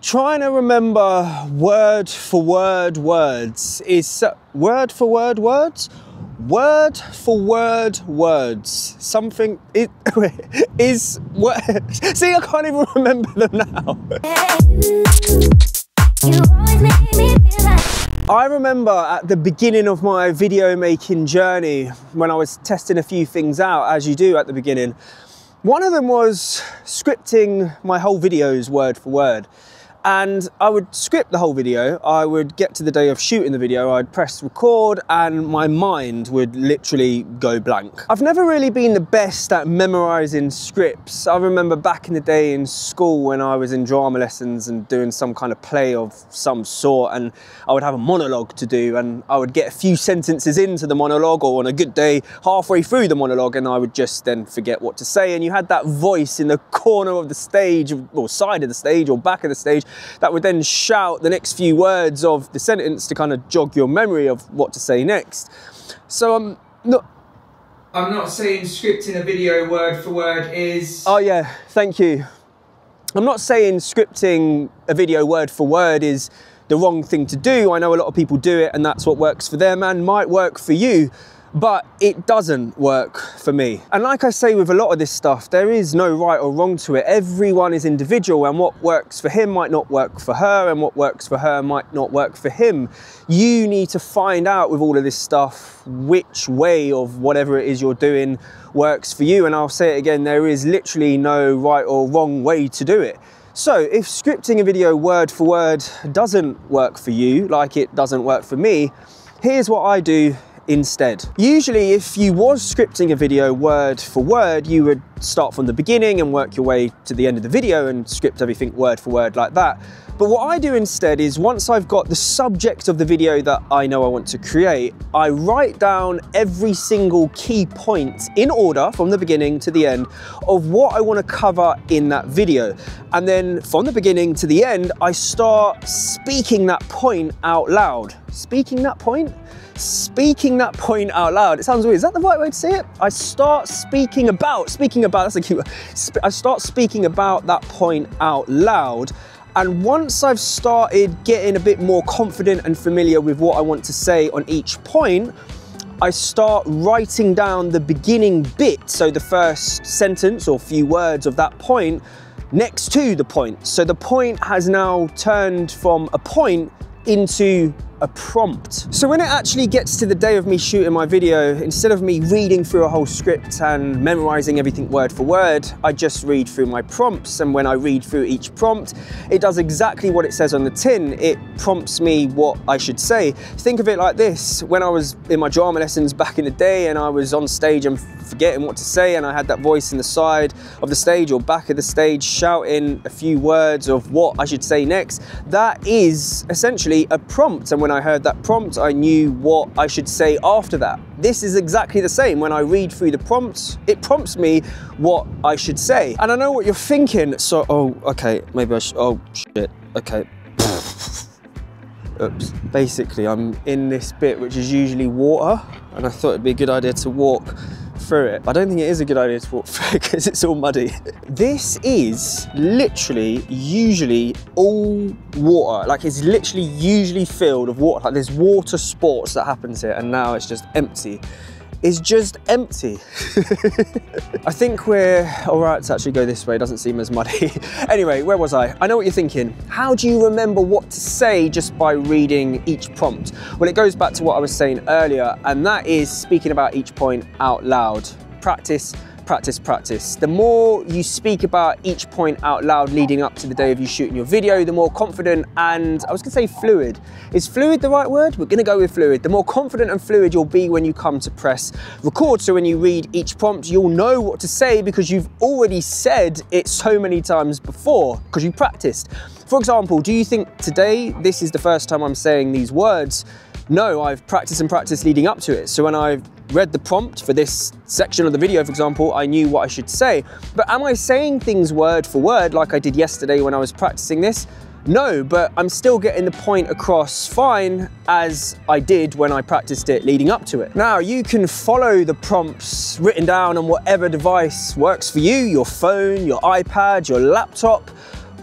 Trying to remember word for word words is word for word words? Word for word words. Something it is what see, I can't even remember them now. I remember at the beginning of my video making journey when I was testing a few things out, as you do at the beginning. One of them was scripting my whole videos word for word. And I would script the whole video, I would get to the day of shooting the video, I'd press record and my mind would literally go blank. I've never really been the best at memorizing scripts. I remember back in the day in school when I was in drama lessons and doing some kind of play of some sort, and I would have a monologue to do and I would get a few sentences into the monologue, or on a good day halfway through the monologue, and I would just then forget what to say, and you had that voice in the corner of the stage or side of the stage or back of the stage that would then shout the next few words of the sentence to kind of jog your memory of what to say next. So I'm not saying scripting a video word for word is... Oh yeah, thank you. I'm not saying scripting a video word for word is the wrong thing to do. I know a lot of people do it and that's what works for them and might work for you. But it doesn't work for me. And like I say with a lot of this stuff, there is no right or wrong to it. Everyone is individual, and what works for him might not work for her, and what works for her might not work for him. You need to find out with all of this stuff which way of whatever it is you're doing works for you. And I'll say it again, there is literally no right or wrong way to do it. So if scripting a video word for word doesn't work for you, like it doesn't work for me, here's what I do instead. Usually if you was scripting a video word for word, you would start from the beginning and work your way to the end of the video and script everything word for word like that. But what I do instead is, once I've got the subject of the video that I know I want to create, I write down every single key point in order from the beginning to the end of what I want to cover in that video. And then from the beginning to the end, I start speaking that point out loud. Speaking that point? Speaking that point out loud. It sounds weird. Is that the right way to say it? I start speaking about, that's a cute word. I start speaking about that point out loud. And once I've started getting a bit more confident and familiar with what I want to say on each point, I start writing down the beginning bit, so the first sentence or few words of that point next to the point. So the point has now turned from a point into a prompt. So when it actually gets to the day of me shooting my video, instead of me reading through a whole script and memorizing everything word for word, I just read through my prompts. And when I read through each prompt, it does exactly what it says on the tin. It prompts me what I should say. Think of it like this. When I was in my drama lessons back in the day and I was on stage and forgetting what to say, and I had that voice in the side of the stage or back of the stage shouting a few words of what I should say next, that is essentially a prompt. And when I heard that prompt, I knew what I should say after that. This is exactly the same. When I read through the prompts, it prompts me what I should say. And I know what you're thinking. So, oh, okay, maybe I should, oh shit, okay. Oops. Basically, I'm in this bit which is usually water, and I thought it'd be a good idea to walk through it. I don't think it is a good idea to walk through it because it's all muddy. This is literally usually all water. Like, it's literally usually filled with water. Like, there's water sports that happens here, and now it's just empty. It's just empty. I think we're all right to actually go this way. It doesn't seem as muddy. Anyway, where was I? I know what you're thinking. How do you remember what to say just by reading each prompt? Well, it goes back to what I was saying earlier, and that is speaking about each point out loud. Practice, practice, practice. The more you speak about each point out loud leading up to the day of you shooting your video, the more confident and, I was gonna say fluid. Is fluid the right word? We're gonna go with fluid. The more confident and fluid you'll be when you come to press record. So when you read each prompt, you'll know what to say because you've already said it so many times before, because you practiced. For example, do you think today this is the first time I'm saying these words? No, I've practiced and practiced leading up to it. So when I've read the prompt for this section of the video, for example, I knew what I should say. But am I saying things word for word like I did yesterday when I was practicing this? No, but I'm still getting the point across fine as I did when I practiced it leading up to it. Now, you can follow the prompts written down on whatever device works for you, your phone, your iPad, your laptop,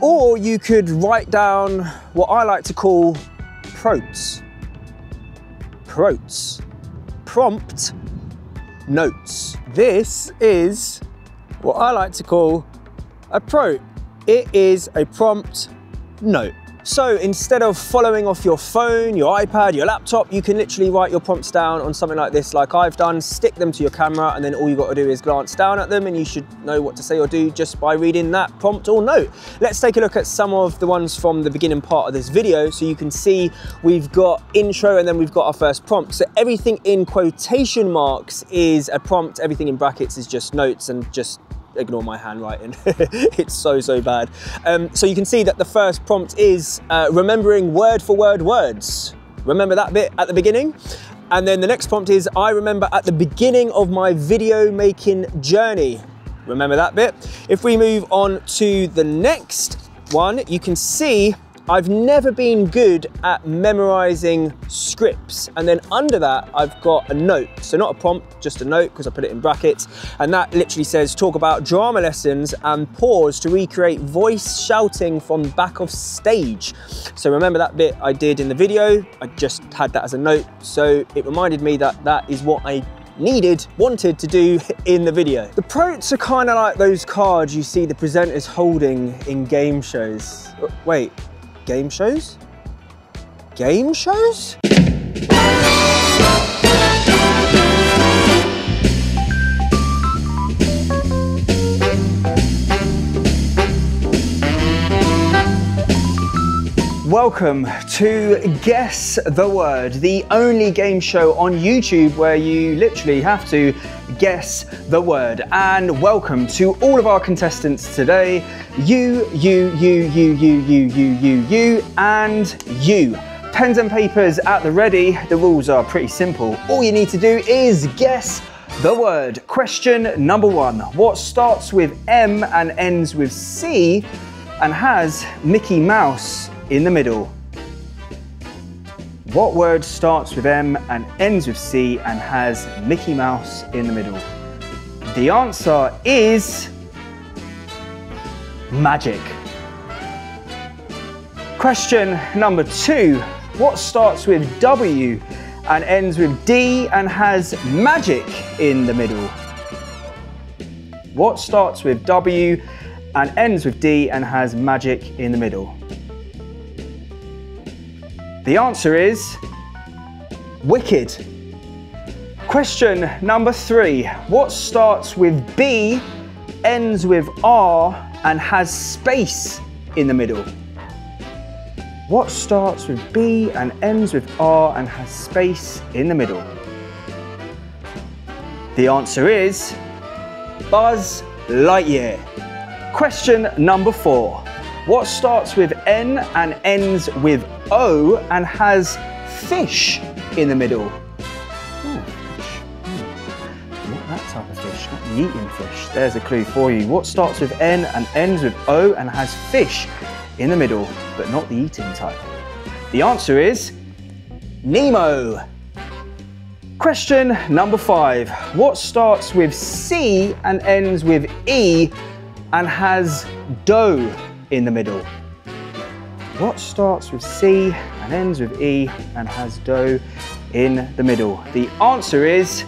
Or you could write down what I like to call prompts. Prompts. Prompt notes. This is what I like to call a prompt. It is a prompt note. So instead of following off your phone, your iPad, your laptop, you can literally write your prompts down on something like this, like I've done, stick them to your camera, and then all you've got to do is glance down at them and you should know what to say or do just by reading that prompt or note. Let's take a look at some of the ones from the beginning part of this video so you can see we've got intro and then we've got our first prompt. So everything in quotation marks is a prompt, everything in brackets is just notes, and just ignore my handwriting. It's so bad. So you can see that the first prompt is remembering word for word words. Remember that bit at the beginning? And then the next prompt is I remember at the beginning of my video making journey. Remember that bit? If we move on to the next one, you can see I've never been good at memorizing scripts. And then under that, I've got a note. So not a prompt, just a note, because I put it in brackets. And that literally says, talk about drama lessons and pause to recreate voice shouting from back of stage. So remember that bit I did in the video? I just had that as a note. So it reminded me that that is what I wanted to do in the video. The prompts are kind of like those cards you see the presenters holding in game shows. Wait. Game shows? Game shows? Welcome to Guess the Word, the only game show on YouTube where you literally have to guess the word. And welcome to all of our contestants today. You, and you. Pens and papers at the ready. The rules are pretty simple. All you need to do is guess the word. Question number 1. What starts with M and ends with C and has Mickey Mouse in the middle? What word starts with M and ends with C and has Mickey Mouse in the middle? The answer is magic. Question number 2. What starts with W and ends with D and has magic in the middle? What starts with W and ends with D and has magic in the middle? The answer is wicked. Question number 3. What starts with B, ends with R, and has space in the middle? What starts with B and ends with R and has space in the middle? The answer is Buzz Lightyear. Question number 4. What starts with N and ends with O and has fish in the middle? Ooh, fish. Not that type of fish, not the eating fish. There's a clue for you. What starts with N and ends with O and has fish in the middle, but not the eating type? The answer is Nemo. Question number 5. What starts with C and ends with E and has dough in the middle? What starts with C and ends with E and has dough in the middle? The answer is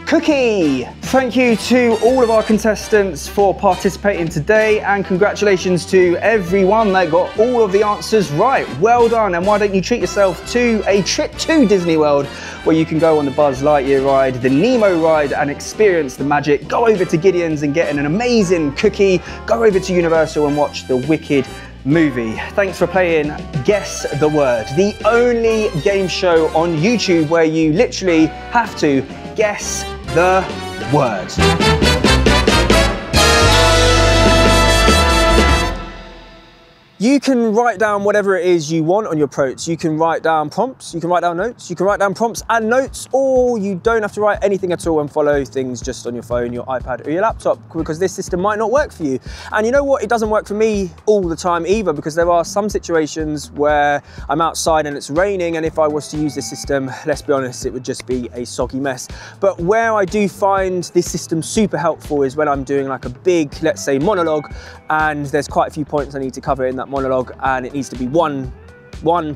cookie. Thank you to all of our contestants for participating today, and congratulations to everyone that got all of the answers right. Well done, and why don't you treat yourself to a trip to Disney World where you can go on the Buzz Lightyear ride, the Nemo ride, and experience the magic. Go over to Gideon's and get an amazing cookie. Go over to Universal and watch the Wicked movie. Thanks for playing Guess the Word, the only game show on YouTube where you literally have to guess the word. You can write down whatever it is you want on your prompts. You can write down prompts, you can write down notes, you can write down prompts and notes, or you don't have to write anything at all and follow things just on your phone, your iPad or your laptop, because this system might not work for you. And you know what? It doesn't work for me all the time either, because there are some situations where I'm outside and it's raining, and if I was to use this system, let's be honest, it would just be a soggy mess. But where I do find this system super helpful is when I'm doing like a big, let's say, monologue, and there's quite a few points I need to cover in that monologue, and it needs to be one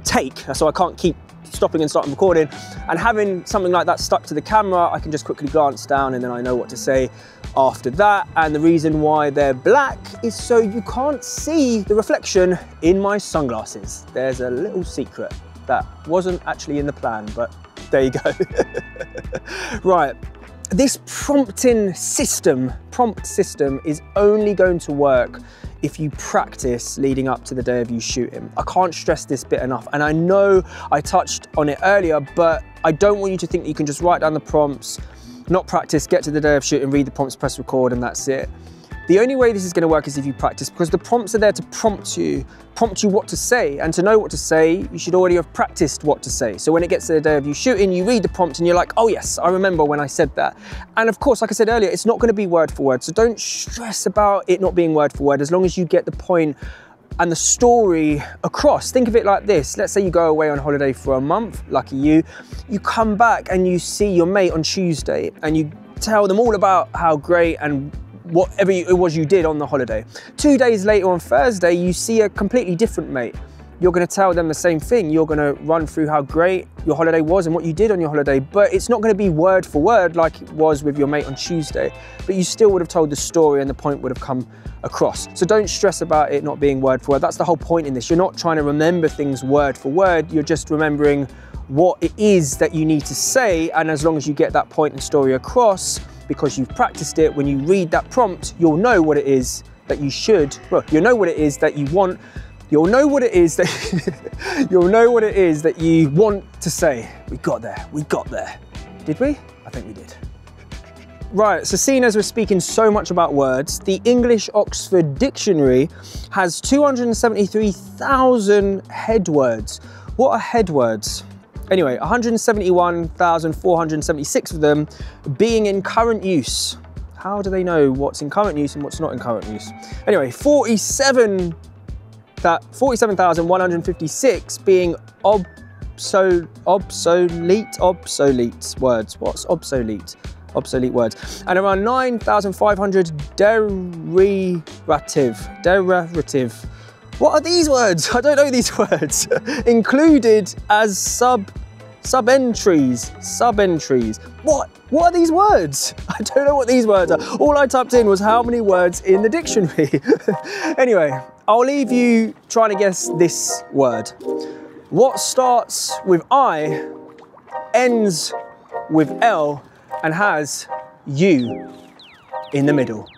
take, so I can't keep stopping and starting recording. And having something like that stuck to the camera, I can just quickly glance down and then I know what to say after that. And the reason why they're black is so you can't see the reflection in my sunglasses. There's a little secret that wasn't actually in the plan, but there you go. Right. This prompt system is only going to work if you practice leading up to the day of you shooting. I can't stress this bit enough. And I know I touched on it earlier, but I don't want you to think that you can just write down the prompts, not practice, get to the day of shooting, read the prompts, press record, and that's it. The only way this is going to work is if you practice, because the prompts are there to prompt you what to say. And to know what to say, you should already have practiced what to say. So when it gets to the day of you shooting, you read the prompt and you're like, oh yes, I remember when I said that. And of course, like I said earlier, it's not going to be word for word. So don't stress about it not being word for word, as long as you get the point and the story across. Think of it like this. Let's say you go away on holiday for a month, lucky you. You come back and you see your mate on Tuesday and you tell them all about how great and whatever it was you did on the holiday. 2 days later on Thursday, you see a completely different mate. You're gonna tell them the same thing. You're gonna run through how great your holiday was and what you did on your holiday, but it's not gonna be word for word like it was with your mate on Tuesday, but you still would have told the story and the point would have come across. So don't stress about it not being word for word. That's the whole point in this. You're not trying to remember things word for word, you're just remembering what it is that you need to say, and as long as you get that point and story across, because you've practiced it, when you read that prompt, you'll know what it is that you should, well, you'll know what it is that you want, you'll know what it is that, you'll know what it is that you want to say. We got there. Did we? I think we did. Right, so seeing as we're speaking so much about words, the English Oxford Dictionary has 273,000 head words. What are head words? Anyway, 171,476 of them being in current use. How do they know what's in current use and what's not in current use? Anyway, 47,156 being obsolete words. What's obsolete? Obsolete words. And around 9,500 derivative. What are these words? I don't know these words. Included as sub-entries. What are these words? I don't know what these words are. All I typed in was how many words in the dictionary. Anyway, I'll leave you trying to guess this word. What starts with I, ends with L, and has U in the middle?